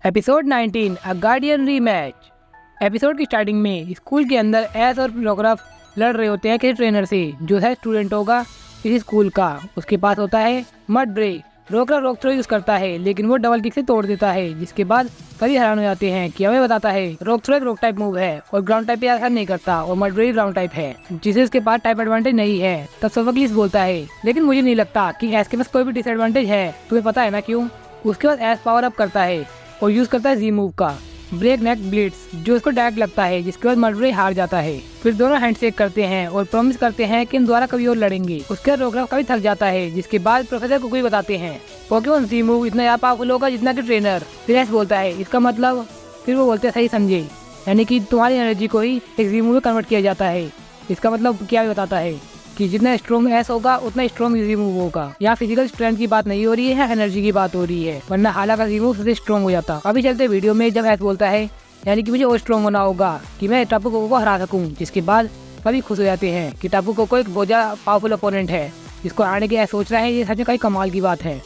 Episode 19 a guardian rematch. Episode की starting में school के अंदर एस और रोग्राफ लड़ रहे होते हैं किसी ट्रेनर से जो है स्टूडेंट होगा किसी स्कूल का। उसके पास होता है मड ब्रेक। रोग्राफ रॉक थ्रो यूज करता है लेकिन वो डबल किक से तोड़ देता है, जिसके बाद सभी हैरान हो जाते हैं कि हमें बताता है रॉक थ्रो एक रॉक टाइप मूव है और ग्राउंड टाइप पे असर नहीं करता और मड ब्रेक ग्राउंड टाइप है जिसे इसके पास टाइप एडवांटेज नहीं है। तब सोफोक्लिस बोलता है लेकिन मुझे नहीं लगता कि एस के पास कोई भी डिसएडवांटेज है, तुम्हें पता है ना क्यों। उसके बाद एस पावर अप करता है और यूज करता है जी मूव का ब्रेक नेक ब्लिट्स जो उसको डायरेक्ट लगता है, जिसके बाद मर्डरी हार जाता है। फिर दोनों हैंडशेक करते हैं और प्रॉमिस करते हैं कि इन दोबारा कभी और लड़ेंगे। उसके बाद रोग्राफ काफी थक जाता है, जिसके बाद प्रोफेसर को कोई बताते हैं पोकेमॉन जी मूव इतना ज्यादा पावरफुल होगा जितना कि ट्रेनर। फिर ऐसे बोलता है इसका मतलब, फिर वो बोलते हैं सही समझे, यानी कि तुम्हारी एनर्जी को ही एक जी मूव में कन्वर्ट किया जाता है। इसका मतलब क्या भी बताता है कि जितना स्ट्रॉन्ग एस होगा उतना स्ट्रॉन्ग जी मूव होगा। यहाँ फिजिकल स्ट्रेंथ की बात नहीं हो रही है, एनर्जी की बात हो रही है, वरना हालांकि जी मूव सबसे स्ट्रॉन्ग हो जाता। अभी चलते वीडियो में जब एस बोलता है यानी कि मुझे और स्ट्रॉन्ग होना होगा कि मैं टापू कोको को हरा सकूं, जिसके बाद सभी खुश हो जाते हैं कि टापू कोको एक बहुत ज्यादा पावरफुल अपोनेंट है जिसको आने के एस सोच रहा है। ये सच में कई कमाल की बात है।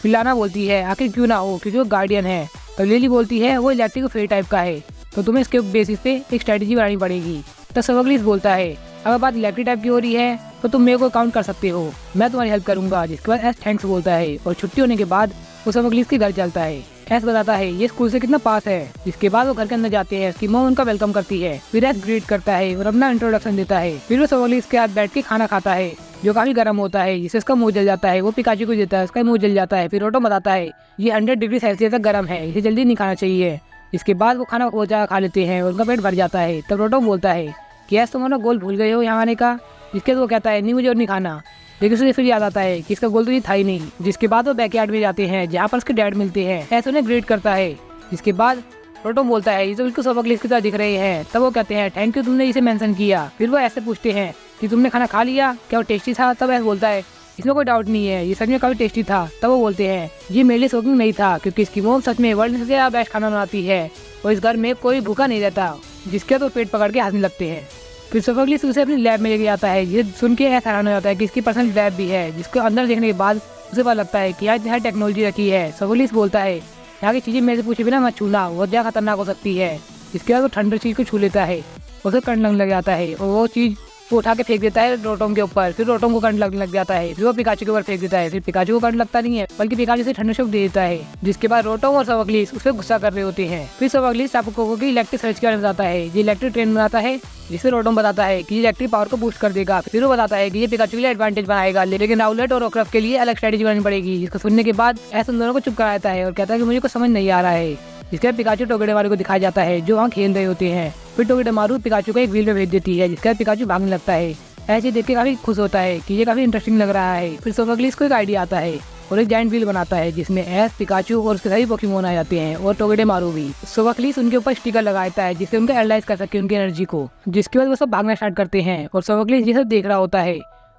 फिर लाना बोलती है आखिर क्यों ना हो, क्योंकि वो गार्डियन है। तो लिली बोलती है वो इलेक्ट्रिक फेयर टाइप का है तो तुम्हें इसके बेसिस पे एक स्ट्रेटेजी बनानी पड़ेगी। तो सोफोक्लिस बोलता है अगर बात इलेक्ट्रिक टाइप की हो रही है तो तुम मेरे को काउंट कर सकते हो, मैं तुम्हारी हेल्प करूंगा। जिसके बाद एस थैंक्स बोलता है और छुट्टी होने के बाद वो सोफोक्लिस के घर चलता है। एस बताता है ये स्कूल से कितना पास है। जिसके बाद वो घर के अंदर जाते हैं, उसकी मॉम उनका वेलकम करती है। फिर एस ग्रीट करता है और अपना इंट्रोडक्शन देता है। फिर वो सोफोक्लिस के साथ बैठ के खाना खाता है जो काफी गर्म होता है, जिससे उसका मुंह जल जाता है। वो पिकाचू को देता है, उसका मुंह जल जाता है। फिर रोटो बताता है ये 100 डिग्री सेल्सियस तक गर्म है, इसे जल्दी नहीं खाना चाहिए। इसके बाद वो खाना बहुत ज्यादा खा लेते हैं और उनका पेट भर जाता है। तब रोटो बोलता है कि एस तुम गोल भूल गए हो यहाँ आने का। जिसके वो कहता है नहीं मुझे और नहीं खाना, लेकिन उसे फिर याद आता है कि इसका गोल तो ये था ही नहीं। जिसके बाद वो बैकयार्ड में जाते हैं जहाँ पर उसके डैड मिलते हैं। एस उन्हें ग्रेट करता है। जिसके बाद रोटो बोलता है ये तो बिल्कुल सोफोक्लिस की तरह दिख रहे हैं। तब वो कहते हैं थैंक यू तुमने इसे मेंशन किया। फिर वो ऐसे पूछते हैं कि तुमने खाना खा लिया, क्या वो टेस्टी था। तब ऐसे बोलता है इसमें कोई डाउट नहीं है, ये सच में काफी टेस्टी था। तब वो बोलते हैं ये मेरे लिए शॉकिंग नहीं था क्योंकि इसकी मॉम सच में वर्ल्ड में सबसे ज्यादा बेस्ट खाना बनाती है और इस घर में कोई भूखा नहीं रहता। जिसके तो पेट पकड़ के हंसने लगते हैं। फिर सोफोक्लिस उसे अपनी लैब में लेके जाता है। ये सुन के ऐसा हैरान हो जाता है कि इसकी पर्सनल लैब भी है, जिसको अंदर देखने के बाद उसे पता लगता है कि यहाँ टेक्नोलॉजी रखी है। सोफोक्लिस बोलता है यहाँ की चीजें मेरे से पूछे बिना मत छूना, बहुत ज्यादा खतरनाक हो सकती है। इसके बाद वो ठंडर चीज को छू लेता है, उसे करंट लगने लग जाता है और वो चीज वो उठा के फेंक देता है रोटोम के ऊपर। फिर रोटोम को करंट लगने लग जाता है। फिर वो पिकाचू के ऊपर फेंक देता है। फिर पिकाचू को करंट लगता नहीं है बल्कि पिकाचू से ठंडा शॉक दे देता है। जिसके बाद रोटोम और सोफोक्लिस उस पर गुस्सा कर रहे होते हैं। फिर सोफोक्लिस टापू कोको की इलेक्ट्रिक सर्च के बारे में बताता है, ये इलेक्ट्रिक ट्रेन बनाता है जिससे रोटोम बताता है कि इलेक्ट्रिक पावर को बूस्ट कर देगा। फिर वो बताता है कि ये पिकाचू के लिए एडवांटेज बनाएगा, लेकिन राउलेट और रोक्रफ के लिए अलग स्ट्रेटेजी बनानी पड़ेगी। जिसको सुनने के बाद ऐसा दोनों को चुप कराता है और कहता है कि मुझे कुछ समझ नहीं आ रहा है। जिसके बाद पिकाचू टोगेडेमारू को दिखाया जाता है जो वहाँ खेल रहे होते हैं। फिर टोगेडेमारू पिकाचू को एक व्हील में भेज देती है, जिसके बाद पिकाचू भागने लगता है। ऐसे देख के काफी खुश होता है कि ये काफी इंटरेस्टिंग लग रहा है। फिर सोफोक्लिस को एक आइडिया आता है और एक जायंट व्हील बनाता है जिसमें एस, पिकाचू और उसके सभी पोकेमॉन आ जाते हैं और टोगेडेमारू भी। सोफोक्लिस उनके ऊपर स्टिकर लगाता है जिससे उनका एनालाइज कर सके उनकी एनर्जी को। जिसके बाद वो सब भागना स्टार्ट करते हैं और सोफोक्लिस ये सब देख रहा होता है।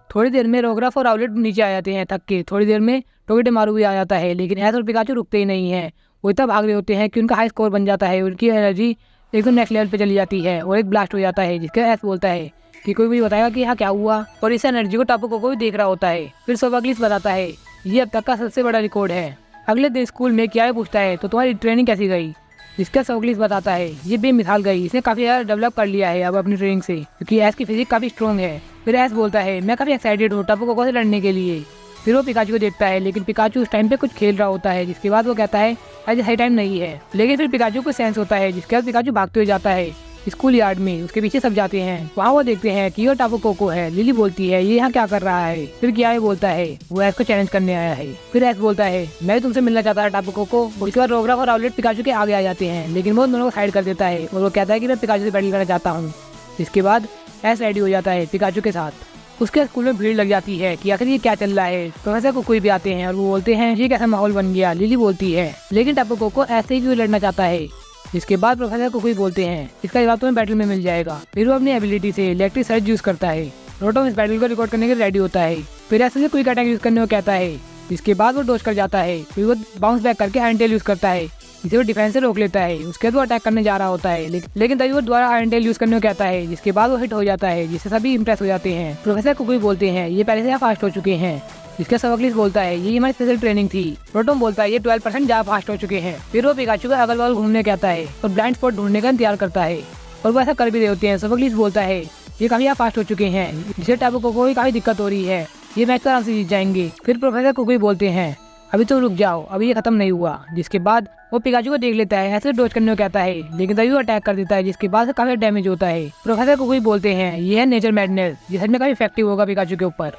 थोड़ी देर में रोग्राफ और राउलेट नीचे आ जाते हैं थक के। थोड़ी देर में टोगेडेमारू भी आ जाता है, लेकिन एस और पिकाचू रुकते ही नहीं है। वो इतना भाग रहे होते हैं कि उनका हाई स्कोर बन जाता है, उनकी एनर्जी एकदम नेक्स्ट लेवल पे चली जाती है और एक ब्लास्ट हो जाता है। जिसके एस बोलता है कि कोई भी बताएगा कि यहाँ क्या हुआ, और इस एनर्जी को टापू कोको भी देख रहा होता है। फिर सोफोक्लिस बताता है ये अब तक का सबसे बड़ा रिकॉर्ड है। अगले दिन स्कूल में क्या पूछता है तो तुम्हारी ट्रेनिंग कैसी गई। जिसका सोफोक्लिस बताता है ये बेमिसाल गई, इसने काफी ज्यादा डेवलप कर लिया है अब अपनी ट्रेनिंग से, क्योंकि एस की फिजिक काफी स्ट्रॉन्ग है। फिर एस बोलता है मैं काफी एक्साइटेड हूँ टापू कोको से लड़ने के लिए। फिर वो पिकाचू को देखता है, लेकिन पिकाचू उस टाइम पे कुछ खेल रहा होता है। जिसके बाद वो कहता है आज सही टाइम नहीं है, लेकिन फिर पिकाचू को सेंस होता है। जिसके बाद पिकाचू भागते हुए जाता है स्कूल यार्ड में। उसके पीछे सब जाते हैं। वहाँ वो देखते हैं कि ये टापू कोको है। लिली बोलती है ये यहाँ क्या कर रहा है। फिर कियाए बोलता है वो एस को चैलेंज करने आया है। फिर एस बोलता है मैं तुमसे मिलना चाहता था टापू कोको। उसके बाद रोग्राफ और राउलेट पिकाचू के आगे आ जाते हैं, लेकिन वो दोनों को साइड कर देता है और वो कहता है कि मैं पिकाचू से बैटल करना चाहता हूँ। जिसके बाद एस रेडी हो जाता है पिकाचू के साथ। उसके स्कूल में भीड़ लग जाती है कि आखिर ये क्या चल रहा है। प्रोफेसर को कोई भी आते हैं और वो बोलते हैं ये कैसा माहौल बन गया। लिली बोलती है लेकिन टापू कोको ऐसे ही क्यों लड़ना चाहता है। इसके बाद प्रोफेसर को कोई बोलते हैं इसका जवाब तुम्हें बैटल में मिल जाएगा। फिर वो अपनी एबिलिटी से इलेक्ट्रिक सर्च यूज करता है। रोटो इस बैटल को रिकॉर्ड करने के लिए रेडी होता है। फिर ऐसे क्विक अटैक यूज करने को कहता है। इसके बाद वो डोज कर जाता है। फिर वो बाउंस बैक करके आयरन टेल यूज करता है, जिसे वो डिफेंस से रोक लेता है। उसके बाद वो अटैक करने जा रहा होता है, लेकिन तभी वो दोबारा आयरन टेल यूज करने को कहता है। जिसके बाद वो हिट हो जाता है, जिससे सभी इंप्रेस हो जाते हैं। प्रोफेसर को कोई बोलते हैं ये पहले से फास्ट हो चुके हैं। जिसके सवकलिस बोलता है ये हमारी स्पेशल ट्रेनिंग थी। रोटोम बोलता है ये 12% ज्यादा फास्ट हो चुके हैं। फिर वो पिकाचू का अगल बगल घूमने कहता है और ब्लाइंड स्पॉट ढूंढने का इंतजार करता है और वो ऐसा कर भी रहे होते हैं। सवकलिस बोलता है ये काफी फास्ट हो चुके हैं, जिससे टापू को काफी दिक्कत हो रही है, ये मैच तो आराम से जीत जाएंगे। फिर प्रोफेसर कुकुई बोलते हैं अभी तो रुक जाओ, अभी ये खत्म नहीं हुआ। जिसके बाद वो पिकाचू को देख लेता है, ऐसे डोज करने को कहता है, लेकिन तभी वो अटैक कर देता है, जिसके बाद काफी डैमेज होता है। प्रोफेसर कुकुई बोलते हैं ये है नेचर मैडनेस, जिसमें काफी इफेक्टिव होगा पिकाचू के ऊपर।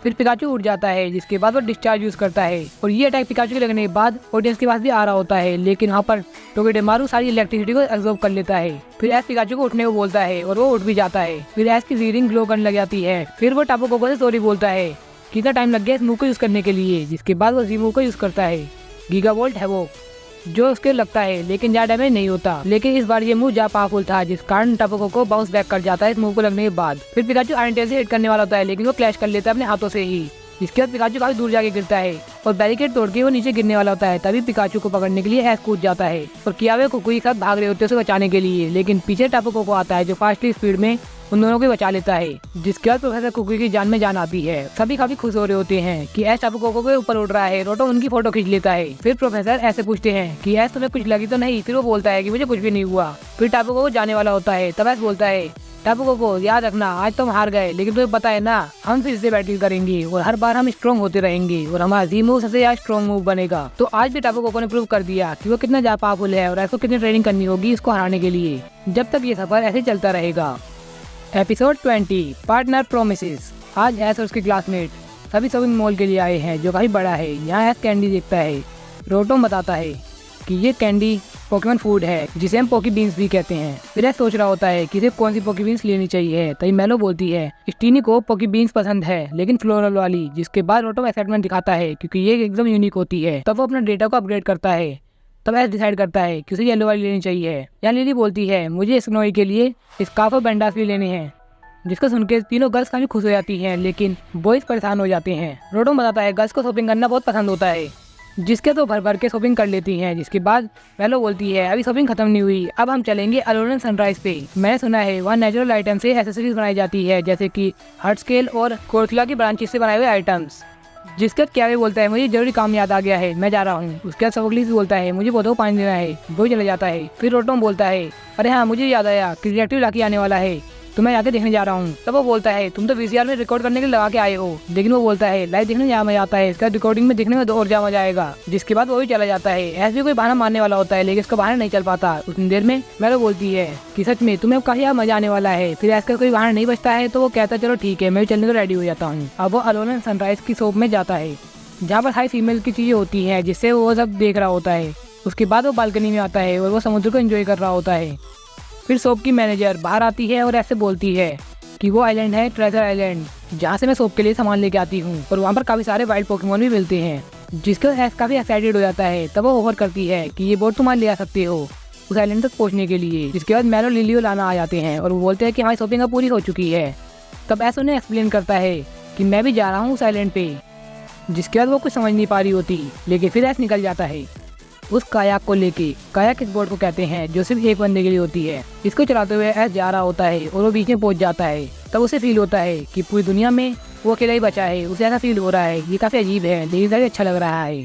फिर पिकाचू उड़ जाता है, जिसके बाद वो डिस्चार्ज यूज करता है और ये अटैक पिकाचू के लगने के बाद ऑडियंस के पास भी आ रहा होता है, लेकिन वहाँ पर टोगेडेमारू सारी इलेक्ट्रिसिटी को एब्जॉर्ब कर लेता है। फिर एस पिकाचू को उठने को बोलता है और वो उठ भी जाता है। फिर एस की रीडिंग ग्लो करने लग जाती है। फिर वो टापू कोको से सॉरी बोलता है कितना टाइम लग गया इस मूव को यूज करने के लिए। जिसके बाद वो जी मूव को यूज करता है, गीगावोल्ट है वो, जो उसके लगता है लेकिन ज्यादा डैमेज नहीं होता। लेकिन इस बार ये मूव ज्यादा पावरफुल था, जिस कारण टापू को बाउंस बैक कर जाता है इस मूव को लगने के बाद। फिर पिकाचू आयरन टेल से हिट करने वाला होता है, लेकिन वो क्लैश कर लेता है अपने हाथों से ही। इसके बाद पिकाचू काफी दूर जाके गिरता है और बैरिकेड तोड़ के वो नीचे गिरने वाला होता है। तभी पिकाचू को पकड़ने के लिए एस कूद जाता है और कियावे कुकुई के साथ भाग रहे होते हैं उसे बचाने के लिए, लेकिन पीछे टापू को आता है जो फास्टली स्पीड में उन दोनों को बचा लेता है। जिसके बाद प्रोफेसर कुकुई की जान में जान आती है। सभी काफी खुश हो रहे होते हैं कि एस टापू कोको के ऊपर उड़ रहा है। रोटो उनकी फोटो खींच लेता है। फिर प्रोफेसर ऐसे पूछते हैं कि एस तुम्हें कुछ लगी तो नहीं। फिर वो बोलता है कि मुझे कुछ भी नहीं हुआ। फिर टापू कोको जाने वाला होता है, तब एस बोलता है टापू कोको याद रखना आज तुम हार गए, लेकिन तुम्हें पता है ना हम फिर से बैटल करेंगे और हर बार हम स्ट्रॉन्ग होते रहेंगे और हमारा जी मूव सबसे ज्यादा स्ट्रॉन्ग मूव बनेगा। तो आज भी टापू कोको ने प्रूव कर दिया कि वो कितना ज्यादा पावरफुल है और ऐसे कितनी ट्रेनिंग करनी होगी इसको हराने के लिए। जब तक ये सफर ऐसे चलता रहेगा। Episode 20 partner promises. आज एस और उसके क्लासमेट सभी शॉपिंग मॉल के लिए आए हैं जो काफी बड़ा है। यहाँ एस कैंडी देखता है। रोटोम बताता है कि ये कैंडी पोकेमॉन फूड है जिसे हम पोकी बीन्स भी कहते हैं। फिर एस सोच रहा होता है कि इसे कौन सी पोकी बीन्स लेनी चाहिए। तभी मेलो बोलती है स्टीनी को पोकी बीन्स पसंद है, लेकिन फ्लोरल वाली। जिसके बाद रोटोम एक्साइटमेंट दिखाता है क्योंकि ये एकदम यूनिक होती है। तब वो अपना डेटा को अपग्रेड करता है। तब एस डिसाइड करता है कि उसे येलो वाली लेनी चाहिए। या लिली बोलती है मुझे स्नोई के लिए स्कार्फ और बैंडास भी लेने हैं, जिसको सुनकर तीनों गर्ल्स काफी खुश हो जाती हैं, लेकिन बॉयज परेशान हो जाते हैं। रोटोम बताता है गर्ल्स को शॉपिंग करना बहुत पसंद होता है, जिसके तो भर भर के शॉपिंग कर लेती हैं। जिसके बाद मेलो बोलती है अभी शॉपिंग खत्म नहीं हुई, अब हम चलेंगे अलोरन सनराइज पे। मैंने सुना है वहाँ नेचुरल आइटम से एसेसरीज बनाई जाती है, जैसे कि हर्ट स्केल और कोर्थुला की ब्रांचेस से बनाए हुए आइटम्स। जिसके बाद क्या बोलता है मुझे जरूरी काम याद आ गया है, मैं जा रहा हूँ। उसके बाद सवकलिस बोलता है मुझे पौधों को पानी देना है, वो चले जाता है। फिर रोटोम बोलता है अरे हाँ मुझे याद आया कि रिएक्टिव लाकी आने वाला है, तो मैं जाके देखने जा रहा हूँ। तब वो बोलता है तुम तो वीसीआर में रिकॉर्ड करने के लिए लगा के आए हो, लेकिन वो बोलता है लाइव देखने में मजा आता है, इसका रिकॉर्डिंग में देखने में और ज्यादा मजा आएगा। जिसके बाद वो भी चला जाता है। ऐसे भी कोई बहाना मारने वाला होता है, लेकिन इसका बहाना नहीं चल पाता। उतनी देर में मेलो बोलती है कि सच में तुम्हें काफी मजा आने वाला है। फिर ऐसा कोई बहाना नहीं बचता है, तो वो कहता है चलो ठीक है मैं भी चलने को रेडी हो जाता हूँ। अब वो अलोरन सनराइज की शॉप में जाता है, जहाँ पर हाई फीमेल की चीजें होती है, जिससे वो सब देख रहा होता है। उसके बाद वो बालकनी में आता है और वो समुद्र को एंजॉय कर रहा होता है। फिर शॉप की मैनेजर बाहर आती है और ऐसे बोलती है कि वो आइलैंड है ट्रेजर आइलैंड, जहाँ से मैं शॉप के लिए सामान लेके आती हूँ और वहाँ पर काफी सारे वाइल्ड पोकेमॉन भी मिलते हैं। जिसके एस काफी एक्साइटेड हो जाता है। तब वो ऑफर करती है कि ये बोट तुम ले आ सकते हो उस आइलैंड तक पहुँचने के लिए। जिसके बाद मेलो लिली और लाना आ जाते हैं और वो बोलते हैं कि हमारी शॉपिंग अब पूरी हो चुकी है। तब एस उन्हें एक्सप्लेन करता है कि मैं भी जा रहा हूँ उस आइलैंड पे। जिसके बाद वो कुछ समझ नहीं पा रही होती, लेकिन फिर एस निकल जाता है उस कायाक को लेके। कायाक इस बोट को कहते हैं जो सिर्फ एक बंदे के लिए होती है। इसको चलाते हुए एस जा रहा होता है और वो बीच में पहुंच जाता है। तब उसे फील होता है कि पूरी दुनिया में वो अकेला ही बचा है। उसे ऐसा फील हो रहा है ये काफी अजीब है, लेकिन काफी अच्छा लग रहा है।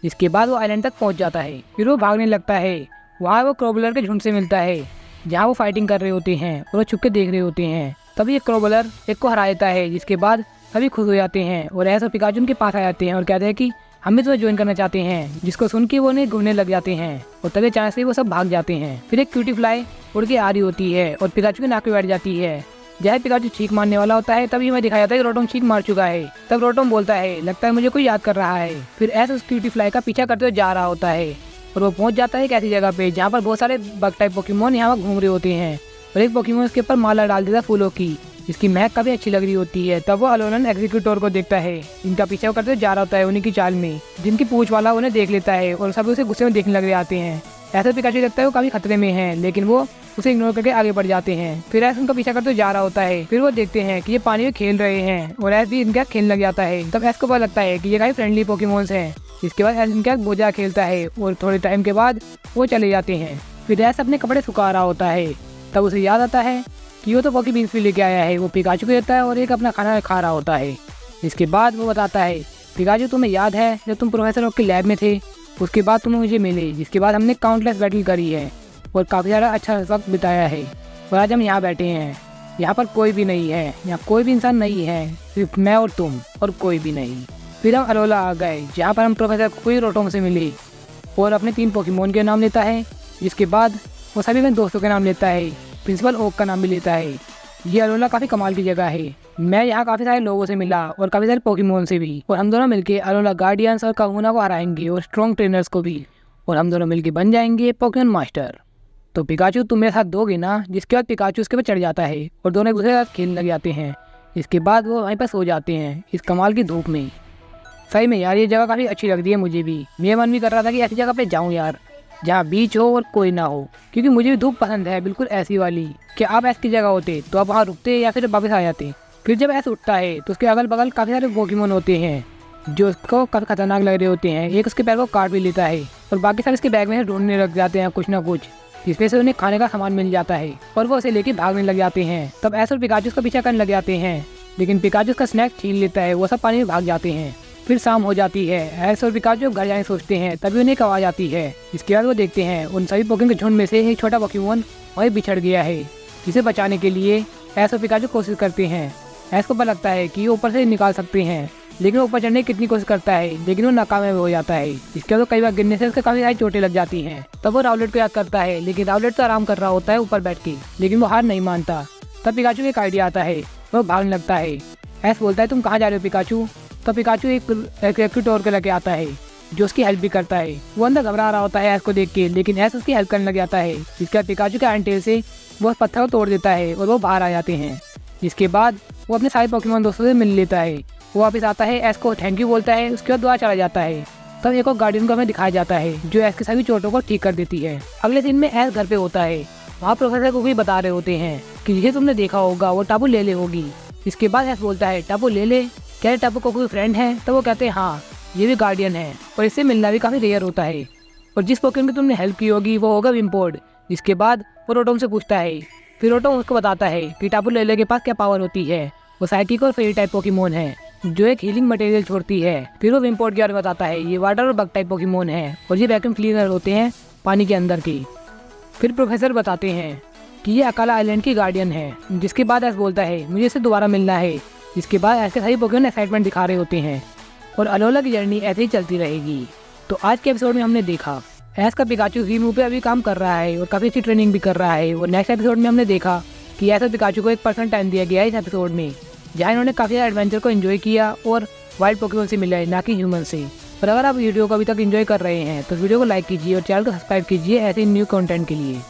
जिसके बाद वो आइलैंड तक पहुंच जाता है। फिर वो भागने लगता है। वहाँ वो क्रोबलर के झुंड से मिलता है, जहाँ वो फाइटिंग कर रहे होते हैं और वो छुप के देख रहे होते हैं। तभी एक क्रोबलर एक को हरा देता है। जिसके बाद सभी खुश हो जाते हैं और एस और पिकाचू उनके पास आ जाते हैं और कहते हैं कि हम भी तुम्हें ज्वाइन करना चाहते हैं। जिसको सुन के वो उन्हें घूमने लग जाते हैं और तभी अचानक से वो सब भाग जाते हैं। फिर एक क्यूटी फ्लाई उड़ के आ रही होती है और पिकाचू के नाक पे बैठ जाती है। जब पिकाचू चीख मारने वाला होता है, तभी हमें दिखाया जाता है कि रोटोम चीख मार चुका है। तब रोटोम बोलता है लगता है मुझे कोई याद कर रहा है। फिर एस उस क्यूटी फ्लाई का पीछा करते हुए जा रहा होता है और वो पहुंच जाता है एक ऐसी जगह पे जहाँ पर बहुत सारे बग टाइप पोकेमॉन यहाँ घूम रहे होते हैं और एक पोकेमॉन उसके ऊपर माला डाल देता फूलों की, जिसकी महक काफी अच्छी लग रही होती है। तब वो अलोरन एग्जीक्यूटर को देखता है, इनका पीछा करते हुए जा रहा होता है उन्हीं की चाल में। जिनकी पूंछ वाला उन्हें देख लेता है और सभी उसे गुस्से में देखने लग जाते हैं। ऐसा पिकाचू लगता है वो काफी खतरे में है, लेकिन वो उसे इग्नोर करके आगे बढ़ जाते हैं। फिर ऐसा उनका पीछा करते हुए जा रहा होता है। फिर वो देखते हैं कि ये पानी में खेल रहे हैं और ऐसे भी इनका खेलने लग जाता है। तब ऐस को पता लगता है कि ये काफी फ्रेंडली पोकेमॉन्स हैं। इसके बाद ऐस इनका बोझा खेलता है और थोड़े टाइम के बाद वो चले जाते हैं। फिर ऐस अपने कपड़े सुखा रहा होता है। तब उसे याद आता है कि वो तो पोकी बीन्स भी लेके आया है। वो पिकाचू को देता है और एक अपना खाना खा रहा होता है। इसके बाद वो बताता है पिकाचू तुम्हें याद है जब तुम प्रोफेसर ओक की लैब में थे, उसके बाद तुम मुझे मिले, जिसके बाद हमने काउंटलेस बैटल करी है और काफ़ी ज़्यादा अच्छा वक्त बिताया है। और आज हम यहाँ बैठे हैं, यहाँ पर कोई भी नहीं है, यहाँ कोई भी इंसान नहीं है, सिर्फ मैं और तुम और कोई भी नहीं। फिर हम अलोला आ गए, जहाँ पर हम प्रोफेसर क्विरोटोंग से मिले और अपने 3 पोकेमोन के नाम लेता है, जिसके बाद वो सभी अपने दोस्तों के नाम लेता है, प्रिंसिपल ओक का नाम भी लेता है। ये अलोला काफ़ी कमाल की जगह है। मैं यहाँ काफ़ी सारे लोगों से मिला और काफ़ी सारे पोकेमोन से भी, और हम दोनों मिलके अलोला गार्डियंस और काहुना को हराएंगे और स्ट्रॉन्ग ट्रेनर्स को भी, और हम दोनों मिलके बन जाएंगे पोकेमोन मास्टर। तो पिकाचू तुम मेरे साथ दोगे ना? जिसके बाद पिकाचू उसके ऊपर चढ़ जाता है और दोनों एक दूसरे के साथ खेलने लग जाते हैं। इसके बाद वो वहीं पर सो जाते हैं इस कमाल की धूप में। सही में यार, ये जगह काफ़ी अच्छी लगती है मुझे भी। मेरा मन भी कर रहा था कि ऐसी जगह पे जाऊँ यार, जहाँ बीच हो और कोई ना हो, क्योंकि मुझे भी धूप पसंद है, बिल्कुल ऐसी वाली। कि आप ऐसी जगह होते तो आप वहाँ रुकते या फिर वापस आ जाते। फिर जब ऐसा उठता है तो उसके अगल बगल काफ़ी सारे पोकेमोन होते हैं जो उसको काफ़ी खतरनाक लग रहे होते हैं। एक उसके पैर को काट भी लेता है और बाकी सारे इसके बैग में ढूंढने लग जाते हैं कुछ ना कुछ, जिसमें से उन्हें खाने का सामान मिल जाता है और वो उसे लेके भागने लग जाते हैं। तब ऐसा और पिकाचू उसका पीछा करने लग जाते हैं, लेकिन पिकाचू उसका स्नैक छीन लेता है, वो सब पानी में भाग जाते हैं। फिर शाम हो जाती है, ऐसा और पिकाचू घर जाने सोचते हैं, तभी उन्हें एक आवाज़ आती है। इसके बाद वो देखते हैं उन सभी पोकेमोन के झुंड में से एक छोटा पोकेमोन वहीं बिछड़ गया है, जिसे बचाने के लिए ऐसा और पिकाचू कोशिश करते हैं। ऐसा को पता लगता है कि वो ऊपर से निकाल सकते हैं, लेकिन वो ऊपर चढ़ने की कितनी कोशिश करता है, लेकिन वो नाकामयाब हो जाता है। इसके बाद कई बार गिरने से उसके काफ़ी सारी चोटें लग जाती हैं। तब वो राउलेट को याद करता है, लेकिन राउलेट तो आराम कर रहा होता है ऊपर बैठ के, लेकिन वो हार नहीं मानता। तब पिकाचू को एक आइडिया आता है, वो भागने लगता है। ऐसा बोलता है, तुम कहाँ जा रहे हो पिकाचू? तब पिकाचू एक एक्टिटोर को लेके आता है जो उसकी हेल्प भी करता है। वो अंदर घबरा रहा होता है ऐस को देख के, लेकिन ऐस उसकी हेल्प करने लग जाता है। इसके बाद पिकाचू के आयरन से वो पत्थर को तोड़ देता है और वो बाहर आ जाते हैं। जिसके बाद वो अपने सारे पोकेमोन दोस्तों से मिल लेता है। वो वापस आता है, ऐस को थैंक यू बोलता है, उसके बाद दुआ चला जाता है। तब एक और गार्डियन को हमें दिखाया जाता है जो ऐस के सभी चोटों को ठीक कर देती है। अगले दिन में ऐस घर पे होता है, वहाँ प्रोफेसर को भी बता रहे होते हैं कि जिसे तुमने देखा होगा वो टापू ले होगी। इसके बाद ऐस बोलता है, टापू ले? क्या टापू को कोई फ्रेंड है? तो वो कहते हैं हाँ, ये भी गार्डियन है और इससे मिलना भी काफ़ी रेयर होता है, और जिस पोकेमोन की तुमने हेल्प की होगी वो होगा विम्पोर्ड। जिसके बाद वो रोटोंग से पूछता है, फिर रोटोंग उसको बताता है कि टापू ले के पास क्या पावर होती है। वो साइकिक और फेरी टाइप पोकेमोन है जो एक हीलिंग मटेरियल छोड़ती है। फिर वो विम्पोर्ड के बारे में बताता है, ये वाटर और बग टाइप पोकेमोन है और ये वैक्यूम क्लीनर होते हैं पानी के अंदर की। फिर प्रोफेसर बताते हैं कि ये अकाला आइलैंड की गार्डियन है। जिसके बाद ऐसा बोलता है, मुझे इससे दोबारा मिलना है। इसके बाद ऐसे सभी पोकेमोन एक्साइटमेंट दिखा रहे होते हैं और अलोला की जर्नी ऐसे ही चलती रहेगी। तो आज के एपिसोड में हमने देखा ऐस का पिकाचू रीमू पे अभी काम कर रहा है और काफ़ी अच्छी ट्रेनिंग भी कर रहा है। और नेक्स्ट एपिसोड में हमने देखा कि ऐसा पिकाचू को 1% टाइम दिया गया है इस एपिसोड में, जहाँ इन्होंने काफ़ी सारे एडवेंचर को एंजॉय किया और वाइल्ड पोकेमोन से मिला है, ना कि ह्यूमन से। और अगर आप वीडियो को अभी तक एंजॉय कर रहे हैं तो वीडियो को लाइक कीजिए और चैनल को सब्सक्राइब कीजिए ऐसे न्यू कंटेंट के लिए।